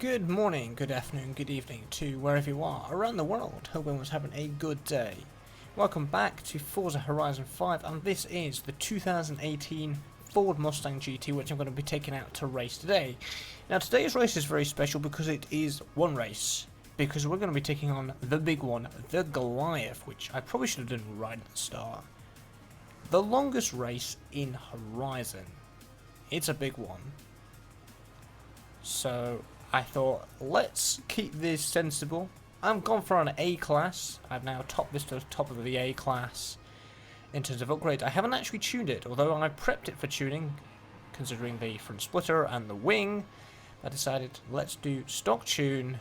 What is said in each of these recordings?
Good morning, good afternoon, good evening to wherever you are around the world. Hope everyone's having a good day. Welcome back to Forza Horizon 5, and this is the 2018 Ford Mustang GT, which I'm going to be taking out to race today. Now today's race is very special because it is one race, because we're going to be taking on the big one, the Goliath, which I probably should have done right at the start. The longest race in Horizon. It's a big one. So I thought, let's keep this sensible. I've gone for an A class. I've now topped this to the top of the A class in terms of upgrade. I haven't actually tuned it, although I prepped it for tuning, considering the front splitter and the wing. I decided, let's do stock tune,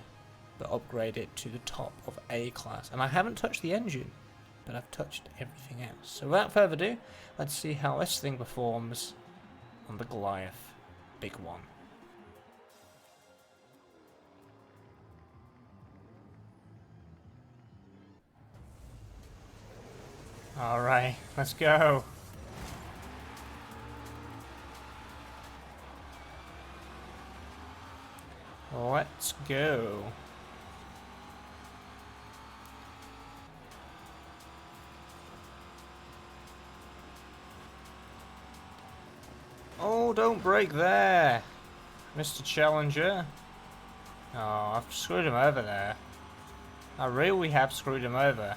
but upgrade it to the top of A class. And I haven't touched the engine, but I've touched everything else. So without further ado, let's see how this thing performs on the Goliath big one. Alright, let's go. Let's go. Oh, don't break there, Mr. Challenger. Oh, I've screwed him over there. I really have screwed him over.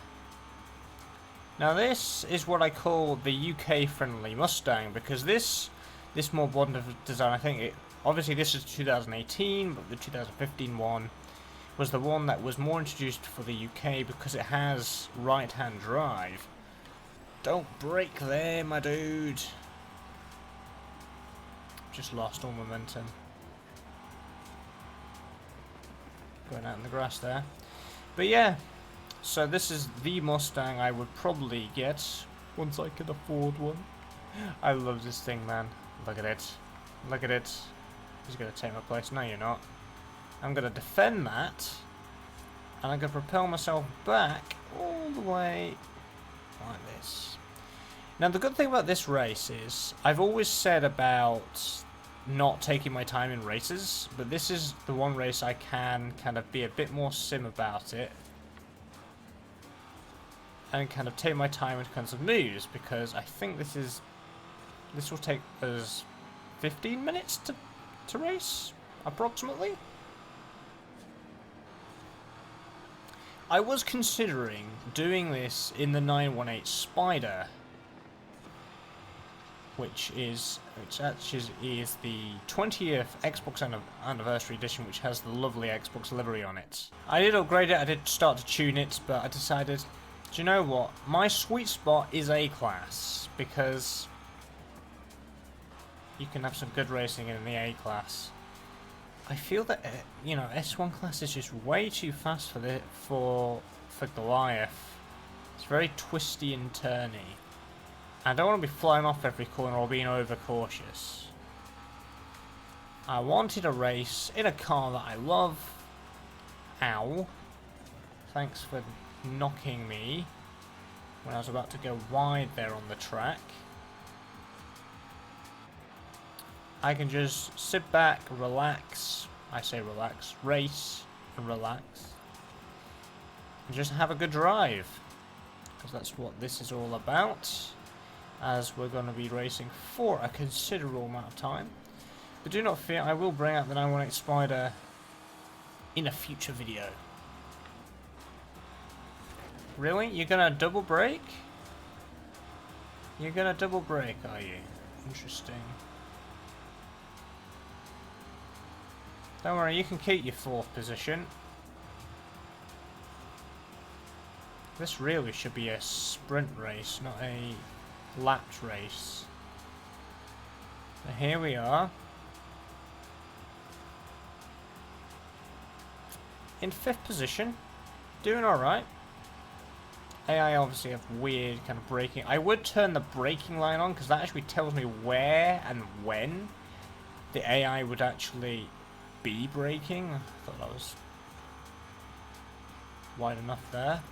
Now this is what I call the UK friendly Mustang, because this more modern design, I think obviously this is 2018, but the 2015 one was the one that was more introduced for the UK because it has right hand drive. Don't break there, my dude. Just lost all momentum. Going out in the grass there. But yeah. So this is the Mustang I would probably get once I can afford one. I love this thing, man. Look at it. Look at it. He's going to take my place. No, you're not. I'm going to defend that. And I'm going to propel myself back all the way like this. Now the good thing about this race is I've always said about not taking my time in races. But this is the one race I can kind of be a bit more sim about it. And kind of take my time in terms of moves, because I think this will take us 15 minutes to race, approximately. I was considering doing this in the 918 Spider, which actually is the 20th Xbox Anniversary Edition, which has the lovely Xbox livery on it. I did upgrade it, I did start to tune it, but I decided, do you know what? My sweet spot is A class, because you can have some good racing in the A class. I feel that you know, S1 class is just way too fast for Goliath. It's very twisty and turny. I don't want to be flying off every corner or being overcautious. I wanted a race in a car that I love. Ow. Thanks for knocking me when I was about to go wide there on the track. I can just sit back, relax. I say relax, race and relax, and just have a good drive, because that's what this is all about, as we're going to be racing for a considerable amount of time. But do not fear, I will bring out the 918 Spider in a future video. Really? You're gonna double brake? You're gonna double brake, are you? Interesting. Don't worry, you can keep your 4th position. This really should be a sprint race, not a lapped race. But here we are. In 5th position. Doing alright. AI obviously have weird kind of braking. I would turn the braking line on, because that actually tells me where and when the AI would actually be braking. I thought that was wide enough there.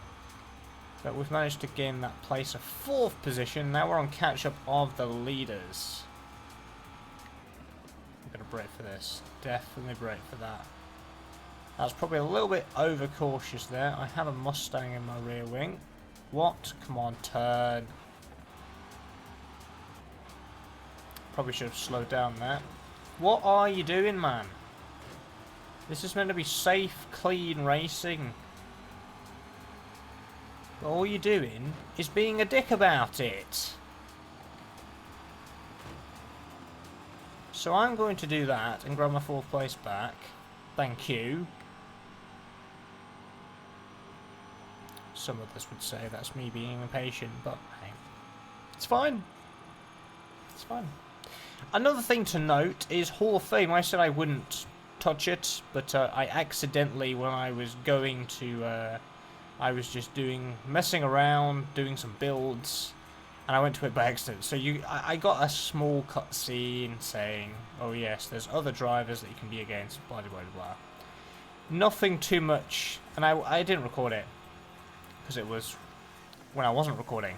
But we've managed to gain that place of 4th position. Now we're on catch up of the leaders. I'm going to brake for this. Definitely brake for that. That's probably a little bit overcautious there. I have a Mustang in my rear wing. What? Come on, turn. Probably should have slowed down there. What are you doing, man? This is meant to be safe, clean racing. But all you're doing is being a dick about it. So I'm going to do that and grab my 4th place back. Thank you. Some of us would say that's me being impatient, but hey, it's fine. It's fine. Another thing to note is Hall of Fame. I said I wouldn't touch it, but I accidentally, when I was going to, I was just messing around, doing some builds, and I went to it by accident. So I got a small cutscene saying, oh yes, there's other drivers that you can be against, blah, blah, blah, blah. Nothing too much, and I didn't record it, because it was when I wasn't recording,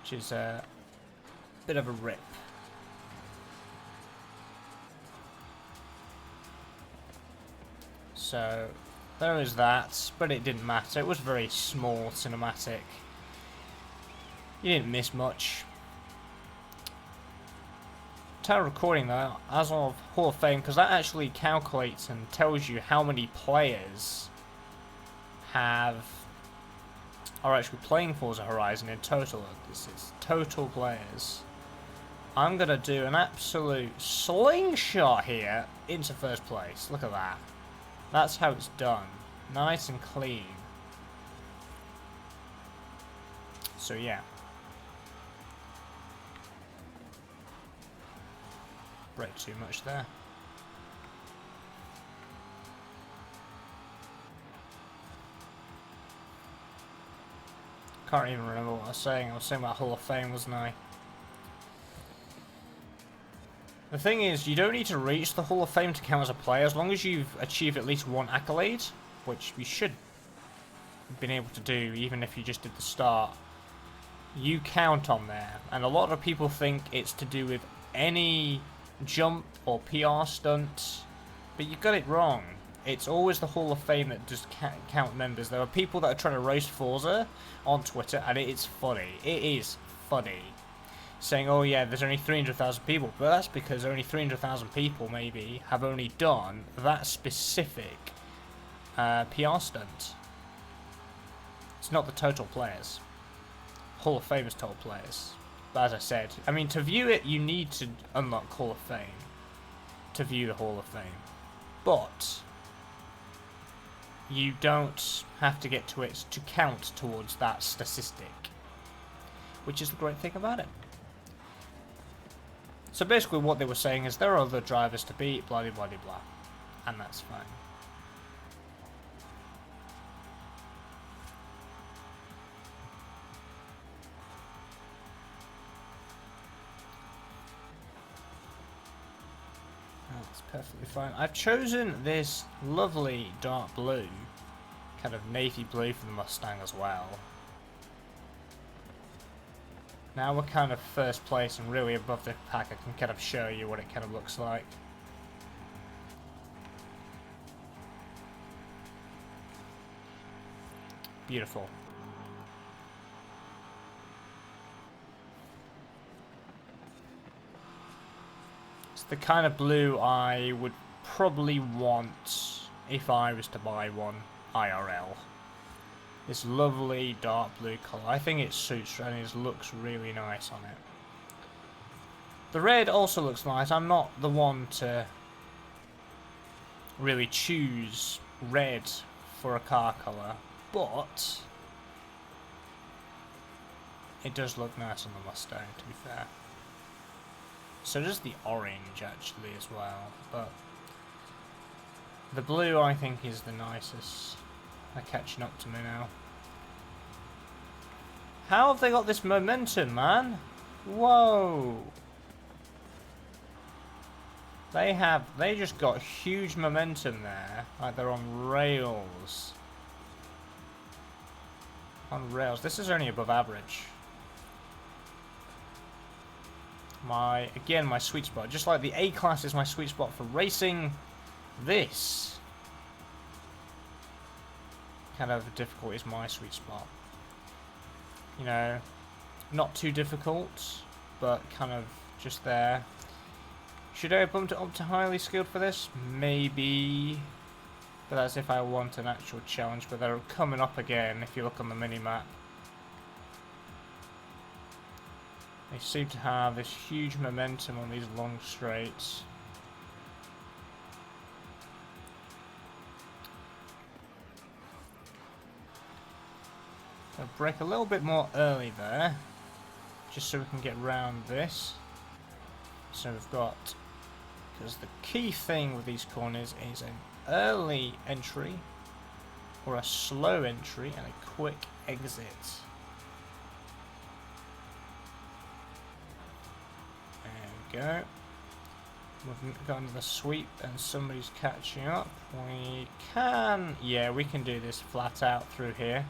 which is a bit of a rip. So there is that, but it didn't matter. It was very small cinematic. You didn't miss much. Total recording though, as of Hall of Fame, because that actually calculates and tells you how many players are actually playing Forza Horizon in total. This is total players. I'm gonna do an absolute slingshot here into 1st place. Look at that. That's how it's done. Nice and clean. So yeah. Brake too much there. Can't even remember what I was saying. I was saying about Hall of Fame, wasn't I? The thing is, you don't need to reach the Hall of Fame to count as a player, as long as you've achieved at least 1 accolade, which you should have been able to do, even if you just did the start. You count on there, and a lot of people think it's to do with any jump or PR stunt, but you got it wrong. It's always the Hall of Fame that does count members. There are people that are trying to roast Forza on Twitter, and it's funny. It is funny. Saying, oh yeah, there's only 300,000 people, but that's because only 300,000 people, maybe, have only done that specific PR stunt. It's not the total players. Hall of Fame is total players. But as I said, I mean, to view it, you need to unlock Hall of Fame to view the Hall of Fame. But you don't have to get to it to count towards that statistic, which is the great thing about it. So basically what they were saying is there are other drivers to beat, blah blah blah blah, and that's fine. That's perfectly fine. I've chosen this lovely dark blue, kind of navy blue for the Mustang as well. Now we're kind of 1st place and really above the pack. I can kind of show you what it kind of looks like. Beautiful. It's the kind of blue I would probably want if I was to buy one IRL. This lovely dark blue colour. I think it suits and it looks really nice on it. The red also looks nice. I'm not the one to really choose red for a car colour, but it does look nice on the Mustang, to be fair. So does the orange actually as well, but the blue I think is the nicest. They're catching up to me now. How have they got this momentum, man? Whoa! They just got huge momentum there. Like they're on rails. On rails. This is only above average. Again, my sweet spot. Just like the A-Class is my sweet spot for racing, this kind of difficult is my sweet spot. You know, not too difficult, but kind of just there. Should I have bumped it up to highly skilled for this? Maybe. But that's if I want an actual challenge. But they're coming up again if you look on the mini-map. They seem to have this huge momentum on these long straights. So brake a little bit more early there, just so we can get round this. So we've got, because the key thing with these corners is an early entry, or a slow entry, and a quick exit. There we go. We've got into the sweep and somebody's catching up. We can, yeah, we can do this flat out through here.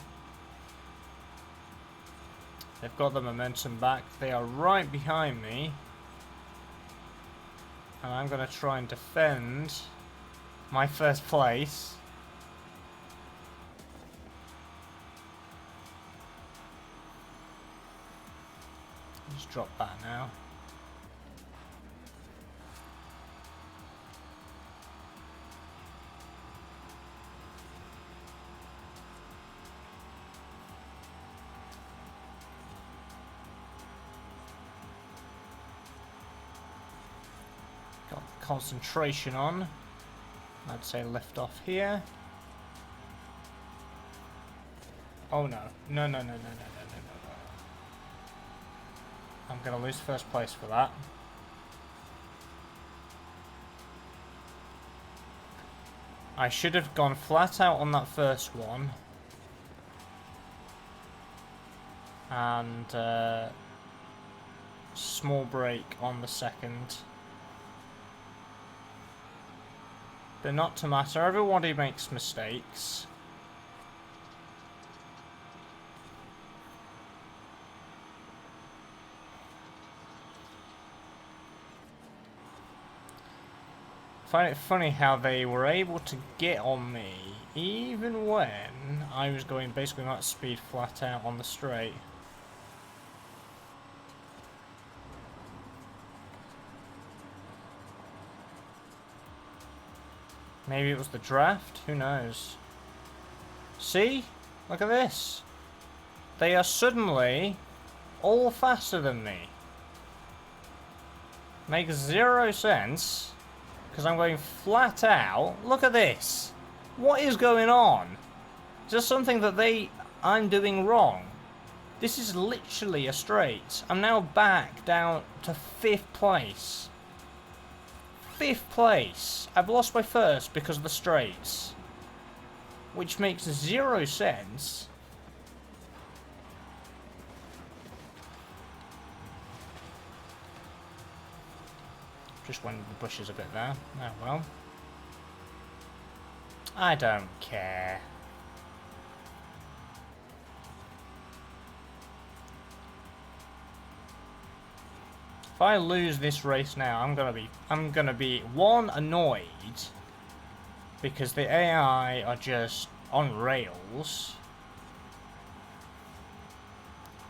They've got the momentum back. They are right behind me. And I'm going to try and defend my first place. Just drop that now. Got concentration on. I'd say lift off here. Oh no. No, no, no, no, no, no, no, no. I'm going to lose first place for that. I should have gone flat out on that first one. And small brake on the second. But not to matter, everybody makes mistakes. I find it funny how they were able to get on me even when I was going basically not speed flat out on the straight. Maybe it was the draft? Who knows? See? Look at this. They are suddenly all faster than me. Makes zero sense. Because I'm going flat out. Look at this. What is going on? Is there something that I'm doing wrong? This is literally a straight. I'm now back down to 5th place. 5th place. I've lost my first because of the straights, which makes zero sense. Just went in the bushes a bit there. Oh well. I don't care. If I lose this race now, I'm gonna be one, annoyed because the AI are just on rails.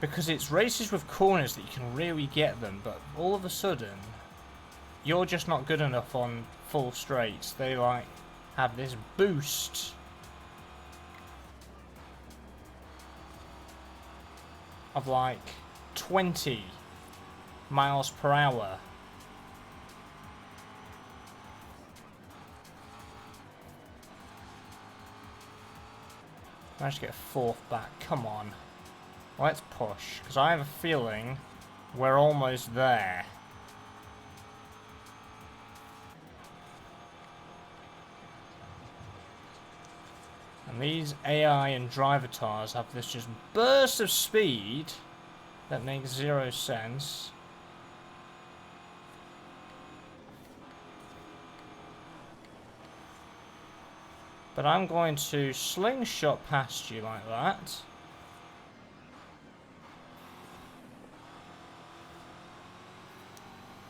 Because it's races with corners that you can really get them, but all of a sudden you're just not good enough on full straights. They like have this boost of like 20 miles per hour. Managed to get 4th back. Come on. Let's push, because I have a feeling we're almost there. And these AI and driver tires have this just burst of speed that makes zero sense. But I'm going to slingshot past you like that.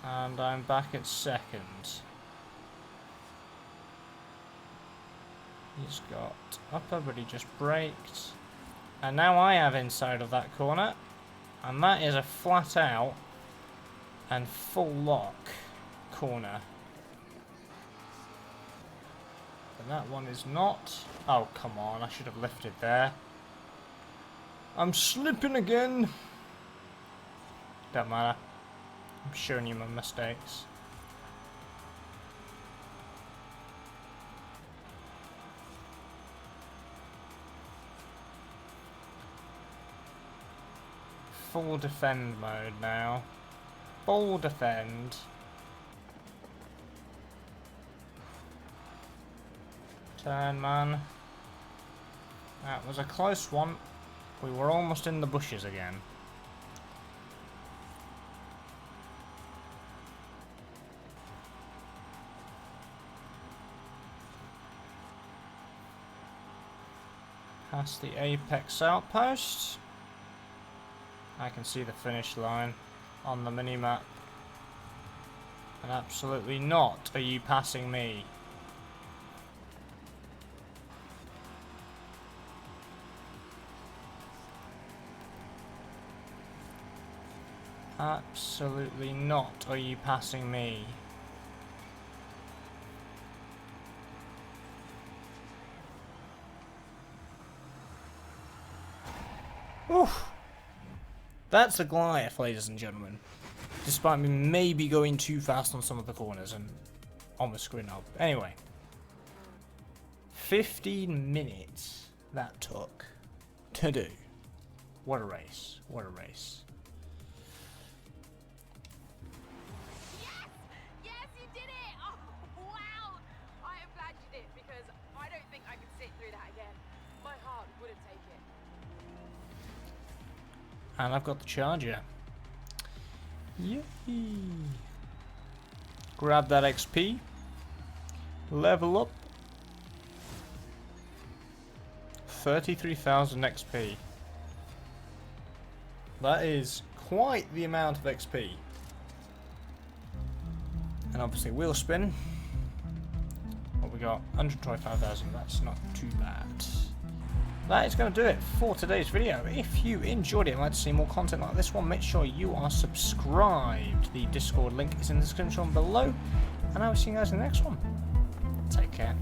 And I'm back at 2nd. He's got upper, but he just braked. And now I have inside of that corner. And that is a flat out and full lock corner. But that one is not. Oh, come on. I should have lifted there. I'm slipping again. Don't matter. I'm showing you my mistakes. Full defend mode now. Full defend. Turn, man. That was a close one. We were almost in the bushes again. Past the apex outpost. I can see the finish line on the mini-map. And absolutely not are you passing me. Absolutely not are you passing me. Oof. That's the Goliath, ladies and gentlemen. Despite me maybe going too fast on some of the corners and almost screwing up. Anyway. 15 minutes that took to do. What a race. What a race. Yes! Yes, you did it! Oh, wow! I am glad you did, because I don't think I could sit through that again. My heart wouldn't take it. And I've got the charger. Yay! Grab that XP. Level up. 33,000 XP. That is quite the amount of XP. And obviously wheel spin. What we got? 125,000. That's not too bad. That is going to do it for today's video. If you enjoyed it and like to see more content like this one, make sure you are subscribed. The Discord link is in the description below. And I will see you guys in the next one. Take care.